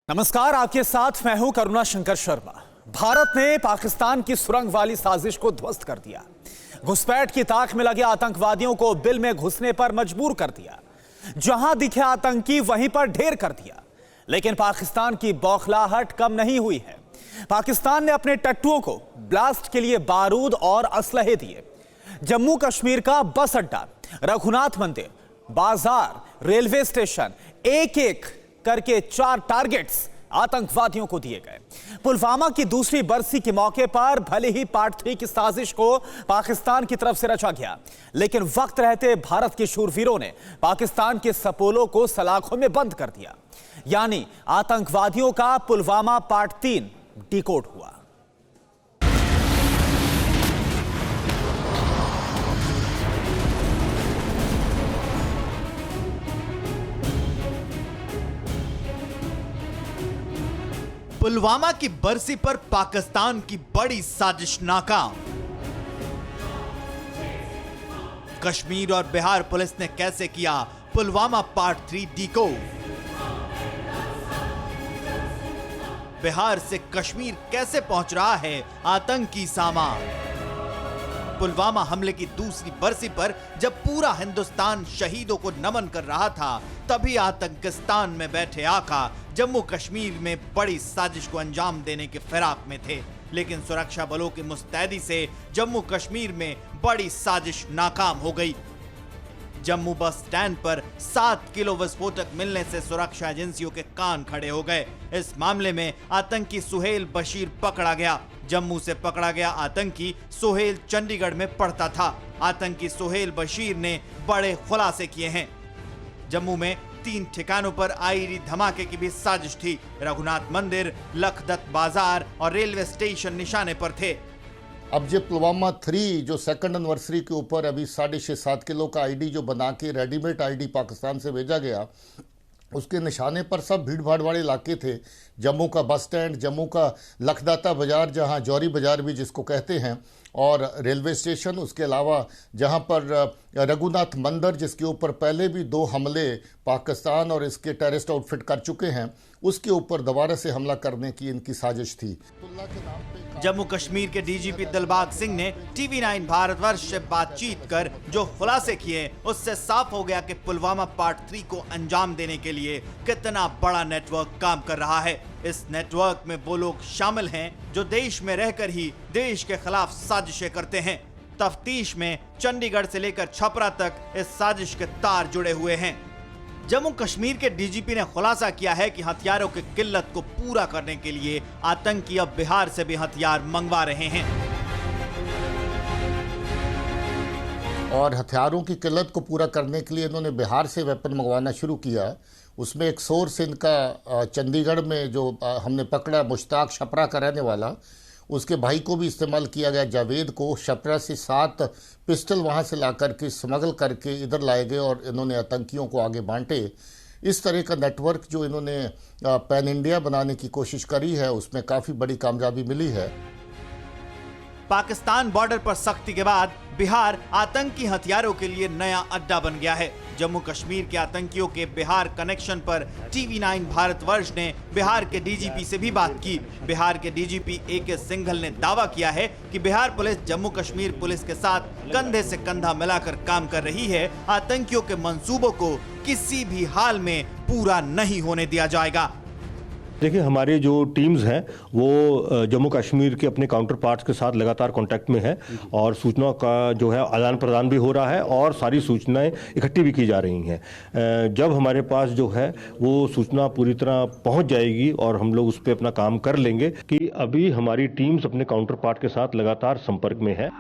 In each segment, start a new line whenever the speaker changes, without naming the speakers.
नमस्कार, आपके साथ मैं हूं करुणा शंकर शर्मा। भारत ने पाकिस्तान की सुरंग वाली साजिश को ध्वस्त कर दिया। घुसपैठ की ताक में लगे आतंकवादियों को बिल में घुसने पर मजबूर कर दिया। जहां दिखे आतंकी वहीं पर ढेर कर दिया। लेकिन पाकिस्तान की बौखलाहट कम नहीं हुई है। पाकिस्तान ने अपने टट्टुओं को ब्लास्ट के लिए बारूद और असलहे दिए। जम्मू कश्मीर का बस अड्डा, रघुनाथ मंदिर, बाजार, रेलवे स्टेशन, एक एक करके 4 टारगेट्स आतंकवादियों को दिए गए। पुलवामा की दूसरी बरसी के मौके पर भले ही पार्ट 3 की साजिश को पाकिस्तान की तरफ से रचा गया, लेकिन वक्त रहते भारत के शूरवीरों ने पाकिस्तान के सपोलों को सलाखों में बंद कर दिया। यानी आतंकवादियों का पुलवामा पार्ट 3 डिकोड हुआ।
पुलवामा की बरसी पर पाकिस्तान की बड़ी साजिश नाकाम। कश्मीर और बिहार पुलिस ने कैसे किया पुलवामा पार्ट 3 डिकोड। बिहार से कश्मीर कैसे पहुंच रहा है आतंकी सामान। पुलवामा हमले की दूसरी बरसी पर जब पूरा हिंदुस्तान शहीदों को नमन कर रहा था, तभी आतंकिस्तान में बैठे आका जम्मू कश्मीर में बड़ी साजिश को अंजाम देने के फिराक में थे। लेकिन सुरक्षा बलों की मुस्तैदी से जम्मू कश्मीर में बड़ी साजिश नाकाम हो गई। जम्मू बस स्टैंड पर 7 किलो विस्फोटक मिलने से सुरक्षा एजेंसियों के कान खड़े हो गए। इस मामले में आतंकी सुहेल बशीर पकड़ा गया। जम्मू से पकड़ा गया आतंकी सुहेल चंडीगढ़ में पढ़ता था। आतंकी सुहेल बशीर ने बड़े खुलासे किए हैं। जम्मू में 3 ठिकानों पर आईडी धमाके की भी साजिश थी। रघुनाथ मंदिर, लखदत बाजार और रेलवे स्टेशन निशाने पर थे।
अब जो पुलवामा 3 जो सेकंड एनिवर्सरी के ऊपर अभी 6.5-7 किलो का आईडी जो बना के रेडीमेड आईडी पाकिस्तान से भेजा गया, उसके निशाने पर सब भीड़ भाड़ वाले इलाके थे। जम्मू का बस स्टैंड, जम्मू का लखदाता बाजार, जहां जौहरी बाजार भी जिसको कहते हैं, और रेलवे स्टेशन, उसके अलावा जहां पर रघुनाथ मंदिर जिसके ऊपर पहले भी 2 हमले पाकिस्तान और इसके टेररिस्ट आउटफिट कर चुके हैं, उसके ऊपर दोबारा से हमला करने की इनकी साजिश थी।
जम्मू कश्मीर के डीजीपी दिलबाग सिंह ने TV9 भारतवर्ष से बातचीत कर जो खुलासे किए, उससे साफ हो गया कि पुलवामा पार्ट 3 को अंजाम देने के लिए कितना बड़ा नेटवर्क काम कर रहा है। इस नेटवर्क में वो लोग शामिल हैं जो देश में रहकर ही देश के खिलाफ साजिशें करते हैं। तफ्तीश में चंडीगढ़ से लेकर छपरा तक इस साजिश के तार जुड़े हुए हैं। जम्मू कश्मीर के डीजीपी ने खुलासा किया है कि हथियारों की किल्लत को पूरा करने के लिए आतंकी अब बिहार से भी हथियार मंगवा रहे हैं।
और हथियारों की किल्लत को पूरा करने के लिए इन्होंने बिहार से वेपन मंगवाना शुरू किया। उसमें एक सोर्स इनका चंडीगढ़ में जो हमने पकड़ा, मुश्ताक छपरा का रहने वाला, उसके भाई को भी इस्तेमाल किया गया, जावेद को। छपरा से 7 पिस्टल वहाँ से ला करके स्मगल करके इधर लाए गए और इन्होंने आतंकियों को आगे बांटे। इस तरह का नेटवर्क जो इन्होंने पैन इंडिया बनाने की कोशिश करी है, उसमें काफ़ी बड़ी कामयाबी मिली है।
पाकिस्तान बॉर्डर पर सख्ती के बाद बिहार आतंकी हथियारों के लिए नया अड्डा बन गया है। जम्मू कश्मीर के आतंकियों के बिहार कनेक्शन पर TV9 भारतवर्ष ने बिहार के डीजीपी से भी बात की। बिहार के डीजीपी AK सिंघल ने दावा किया है कि बिहार पुलिस जम्मू कश्मीर पुलिस के साथ कंधे से कंधा मिलाकर काम कर रही है। आतंकियों के मंसूबों को किसी भी हाल में पूरा नहीं होने दिया जाएगा।
देखिए, हमारे जो टीम्स हैं वो जम्मू कश्मीर के अपने काउंटर पार्ट्स के साथ लगातार कांटेक्ट में है और सूचनाओं का जो है आदान प्रदान भी हो रहा है और सारी सूचनाएं इकट्ठी भी की जा रही हैं। जब हमारे पास जो है वो सूचना पूरी तरह पहुंच जाएगी और हम लोग उस पर अपना काम कर लेंगे कि अभी हमारी टीम्स अपने काउंटर पार्ट के साथ लगातार संपर्क में है।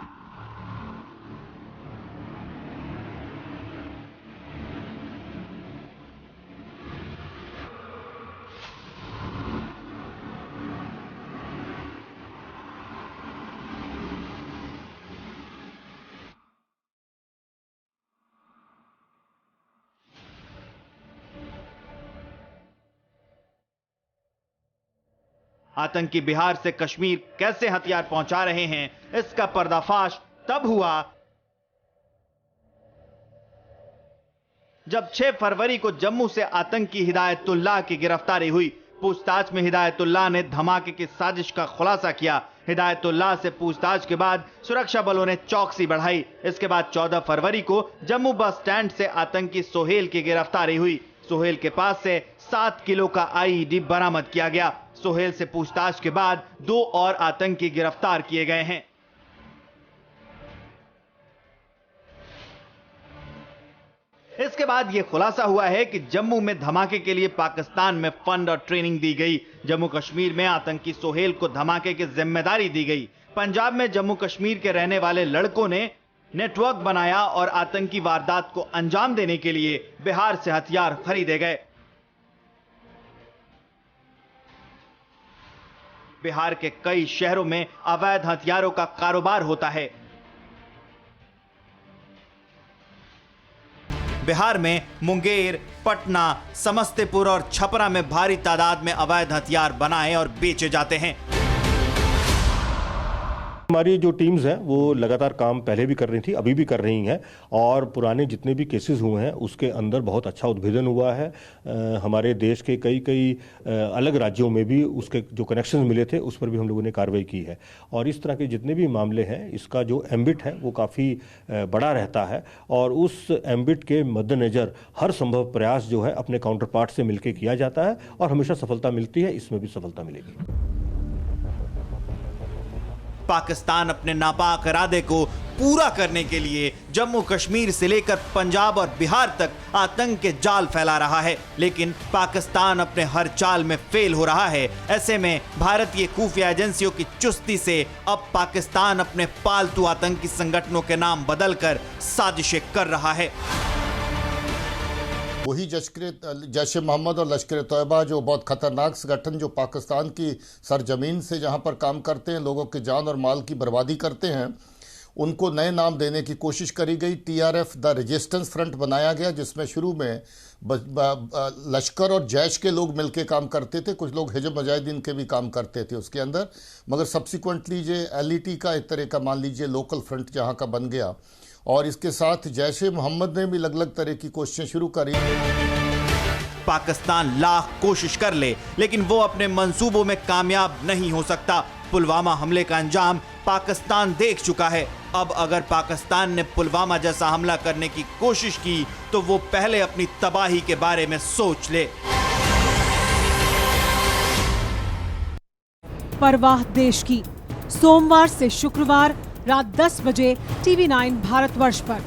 आतंकी बिहार से कश्मीर कैसे हथियार पहुंचा रहे हैं, इसका पर्दाफाश तब हुआ जब 6 फरवरी को जम्मू से आतंकी हिदायतुल्लाह की गिरफ्तारी हुई। पूछताछ में हिदायतुल्लाह ने धमाके की साजिश का खुलासा किया। हिदायतुल्लाह से पूछताछ के बाद सुरक्षा बलों ने चौकसी बढ़ाई। इसके बाद 14 फरवरी को जम्मू बस स्टैंड से आतंकी सोहेल की गिरफ्तारी हुई। सोहेल के पास से 7 किलो का आईईडी बरामद किया गया। सोहेल से पूछताछ के बाद 2 और आतंकी गिरफ्तार किए गए हैं। इसके बाद यह खुलासा हुआ है कि जम्मू में धमाके के लिए पाकिस्तान में फंड और ट्रेनिंग दी गई। जम्मू कश्मीर में आतंकी सोहेल को धमाके की जिम्मेदारी दी गई। पंजाब में जम्मू कश्मीर के रहने वाले लड़कों ने नेटवर्क बनाया और आतंकी वारदात को अंजाम देने के लिए बिहार से हथियार खरीदे गए। बिहार के कई शहरों में अवैध हथियारों का कारोबार होता है। बिहार में मुंगेर, पटना, समस्तीपुर और छपरा में भारी तादाद में अवैध हथियार बनाए और बेचे जाते हैं।
हमारी जो टीम्स हैं वो लगातार काम पहले भी कर रही थी, अभी भी कर रही हैं, और पुराने जितने भी केसेस हुए हैं उसके अंदर बहुत अच्छा उद्भेदन हुआ है। हमारे देश के कई अलग राज्यों में भी उसके जो कनेक्शंस मिले थे उस पर भी हम लोगों ने कार्रवाई की है। और इस तरह के जितने भी मामले हैं इसका जो एम्बिट है वो काफ़ी बड़ा रहता है, और उस एम्बिट के मद्देनज़र हर संभव प्रयास जो है अपने काउंटर पार्ट से मिलकर किया जाता है और हमेशा सफलता मिलती है। इसमें भी सफलता मिलेगी।
पाकिस्तान अपने नापाक इरादे को पूरा करने के लिए जम्मू कश्मीर से लेकर पंजाब और बिहार तक आतंक के जाल फैला रहा है, लेकिन पाकिस्तान अपने हर चाल में फेल हो रहा है। ऐसे में भारतीय खुफिया एजेंसियों की चुस्ती से अब पाकिस्तान अपने पालतू आतंकी संगठनों के नाम बदलकर साजिशें कर रहा है।
वही जैश ए मोहम्मद और लश्कर तैयबा जो बहुत खतरनाक संगठन जो पाकिस्तान की सरजमीन से जहां पर काम करते हैं, लोगों के जान और माल की बर्बादी करते हैं, उनको नए नाम देने की कोशिश करी गई। टीआरएफ द रेजिस्टेंस फ्रंट बनाया गया जिसमें शुरू में लश्कर और जैश के लोग मिलकर काम करते थे, कुछ लोग हिजब मुजाहिदीन के भी काम करते थे उसके अंदर, मगर सब्सिक्वेंटली ये एलईटी का एक तरह का मान लीजिए लोकल फ्रंट जहाँ का बन गया। और इसके साथ जैश ए मोहम्मद ने भी अलग अलग तरह की कोशिशें शुरू करी।
पाकिस्तान लाख कोशिश कर ले लेकिन वो अपने मंसूबों में कामयाब नहीं हो सकता। पुलवामा हमले का अंजाम पाकिस्तान देख चुका है। अब अगर पाकिस्तान ने पुलवामा जैसा हमला करने की कोशिश की तो वो पहले अपनी तबाही के बारे में सोच ले।
परवाह देश की, सोमवार से शुक्रवार रात 10 बजे TV9 भारतवर्ष पर।